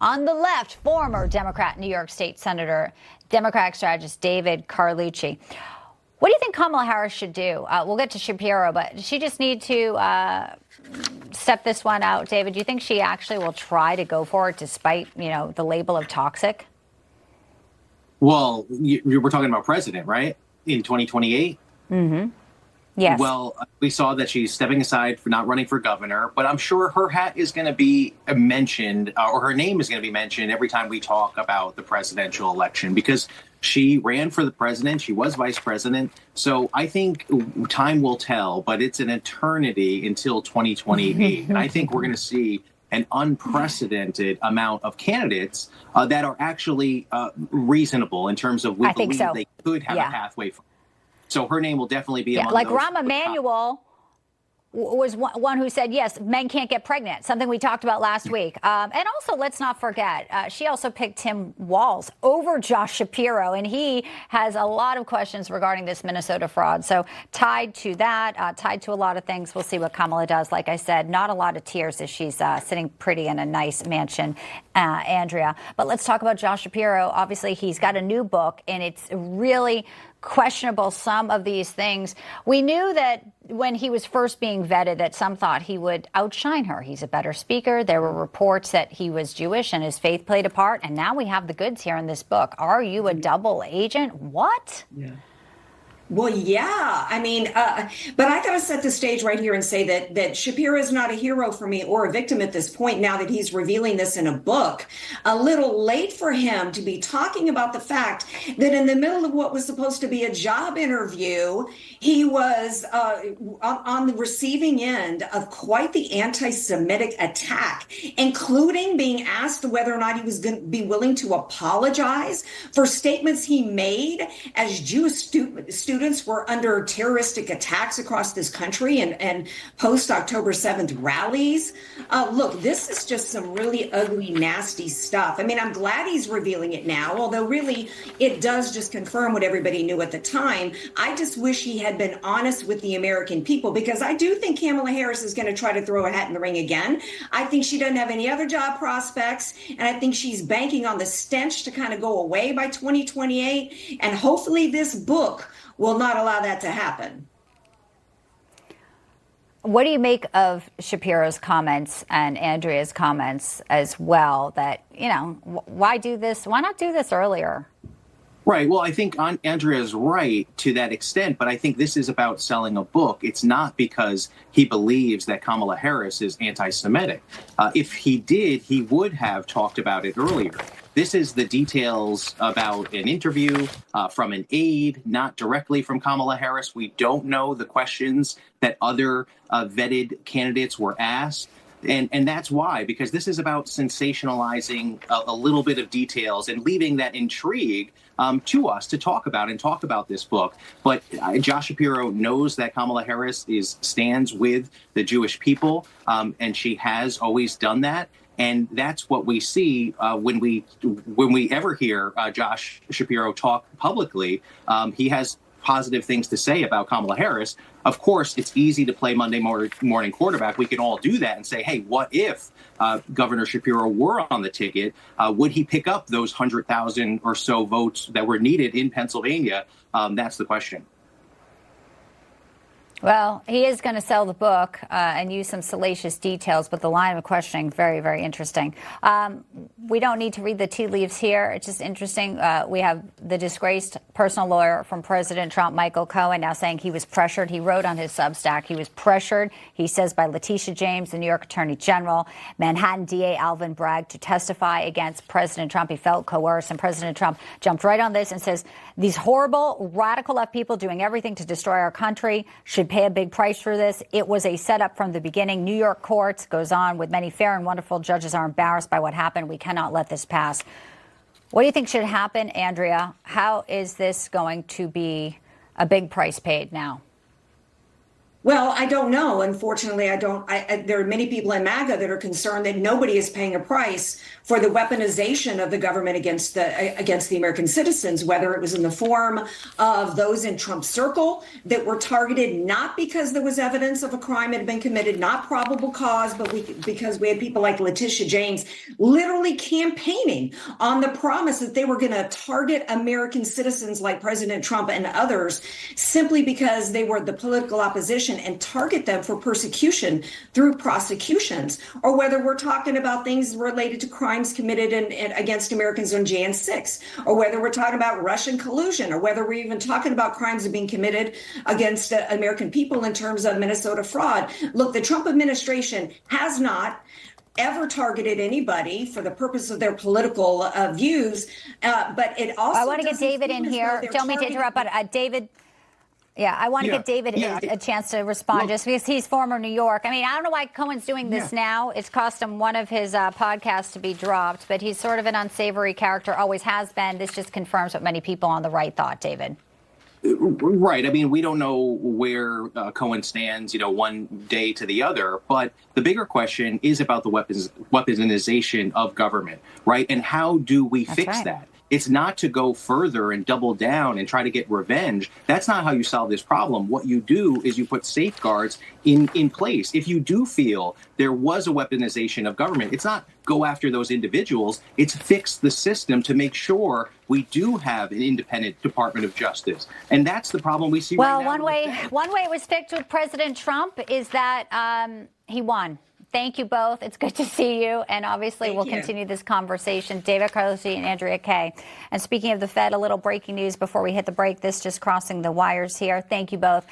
On the left, former Democrat New York State Senator, Democratic strategist David Carlucci. What do you think Kamala Harris should do? We'll get to Shapiro, but does she just need to step this one out, David? Do you think she actually will try to go for it despite, the label of toxic? Well, you were talking about president, right? In 2028? Mm-hmm. Yes. Well, we saw that she's stepping aside for not running for governor, but I'm sure her hat is going to be mentioned, or her name is going to be mentioned every time we talk about the presidential election, because she ran for the president. She was vice president. So I think time will tell, but it's an eternity until 2028. And I think we're going to see an unprecedented amount of candidates that are actually reasonable in terms of we believe they could have a pathway for. So her name will definitely be among like those. Rahm Emanuel was one who said, yes, men can't get pregnant, something we talked about last week. And also, let's not forget, she also picked Tim Walz over Josh Shapiro, and he has a lot of questions regarding this Minnesota fraud. So tied to that, tied to a lot of things, we'll see what Kamala does. Like I said, not a lot of tears as she's sitting pretty in a nice mansion, Andrea. But let's talk about Josh Shapiro. Obviously, he's got a new book, and it's really questionable, some of these things. We knew that when he was first being vetted that some thought he would outshine her. He's a better speaker. There were reports that he was Jewish and his faith played a part. And now we have the goods here in this book. Are you a double agent? What? Yeah. Well, yeah, I mean, but I got to set the stage right here and say that Shapiro is not a hero for me or a victim at this point now that he's revealing this in a book. A little late for him to be talking about the fact that in the middle of what was supposed to be a job interview, he was on the receiving end of quite the anti-Semitic attack, including being asked whether or not he was going to be willing to apologize for statements he made as Jewish students were under terroristic attacks across this country and post-October 7th rallies. Look, this is just some really ugly, nasty stuff. I mean, I'm glad he's revealing it now, although really it does just confirm what everybody knew at the time. I just wish he had been honest with the American people, because I do think Kamala Harris is going to try to throw a hat in the ring again. I think she doesn't have any other job prospects, and I think she's banking on the stench to kind of go away by 2028, and hopefully this book will not allow that to happen. What do you make of Shapiro's comments and Andrea's comments as well that, why do this? Why not do this earlier? Right. Well, I think Andrea is right to that extent, but I think this is about selling a book. It's not because he believes that Kamala Harris is anti-Semitic. If he did, he would have talked about it earlier. This is the details about an interview from an aide, not directly from Kamala Harris. We don't know the questions that other vetted candidates were asked. And that's why, because this is about sensationalizing a little bit of details and leaving that intrigue to us to talk about this book. But Josh Shapiro knows that Kamala Harris stands with the Jewish people, and she has always done that. And that's what we see when we ever hear Josh Shapiro talk publicly. He has positive things to say about Kamala Harris. Of course, it's easy to play Monday morning quarterback. We can all do that and say, hey, what if Governor Shapiro were on the ticket? Would he pick up those 100,000 or so votes that were needed in Pennsylvania? That's the question. Well, he is going to sell the book and use some salacious details, but the line of questioning, very, very interesting. We don't need to read the tea leaves here. It's just interesting. We have the disgraced personal lawyer from President Trump, Michael Cohen, now saying he was pressured. He wrote on his Substack, he was pressured, he says, by Letitia James, the New York Attorney General, Manhattan DA Alvin Bragg, to testify against President Trump. He felt coerced, and President Trump jumped right on this and says, these horrible, radical left people doing everything to destroy our country should pay a big price for this. It was a setup from the beginning. New York courts, goes on, with many fair and wonderful judges are embarrassed by what happened. We cannot let this pass. What do you think should happen, Andrea? How is this going to be a big price paid now? Well, I don't know. Unfortunately, I don't. There are many people in MAGA that are concerned that nobody is paying a price for the weaponization of the government against the American citizens, whether it was in the form of those in Trump's circle that were targeted not because there was evidence of a crime had been committed, not probable cause, but because we had people like Letitia James literally campaigning on the promise that they were going to target American citizens like President Trump and others simply because they were the political opposition and target them for persecution through prosecutions, or whether we're talking about things related to crimes committed against Americans on Jan 6, or whether we're talking about Russian collusion, or whether we're even talking about crimes being committed against American people in terms of Minnesota fraud. Look, the Trump administration has not ever targeted anybody for the purpose of their political views, but it also. I want to get David in here. Don't mean to interrupt, but David. Yeah, I want to get David a chance to respond just because he's former New York. I mean, I don't know why Cohen's doing this now. It's cost him one of his podcasts to be dropped, but he's sort of an unsavory character, always has been. This just confirms what many people on the right thought, David. Right. I mean, we don't know where Cohen stands, one day to the other. But the bigger question is about the weaponization of government, right? And how do we fix that? It's not to go further and double down and try to get revenge. That's not how you solve this problem. What you do is you put safeguards in place. If you do feel there was a weaponization of government, it's not go after those individuals. It's fix the system to make sure we do have an independent Department of Justice. And that's the problem we see right now. Well, one way it was fixed with President Trump is that he won. Thank you both. It's good to see you. And obviously, we'll continue this conversation. David Carlucci and Andrea Kaye. And speaking of the Fed, a little breaking news before we hit the break. This just crossing the wires here. Thank you both.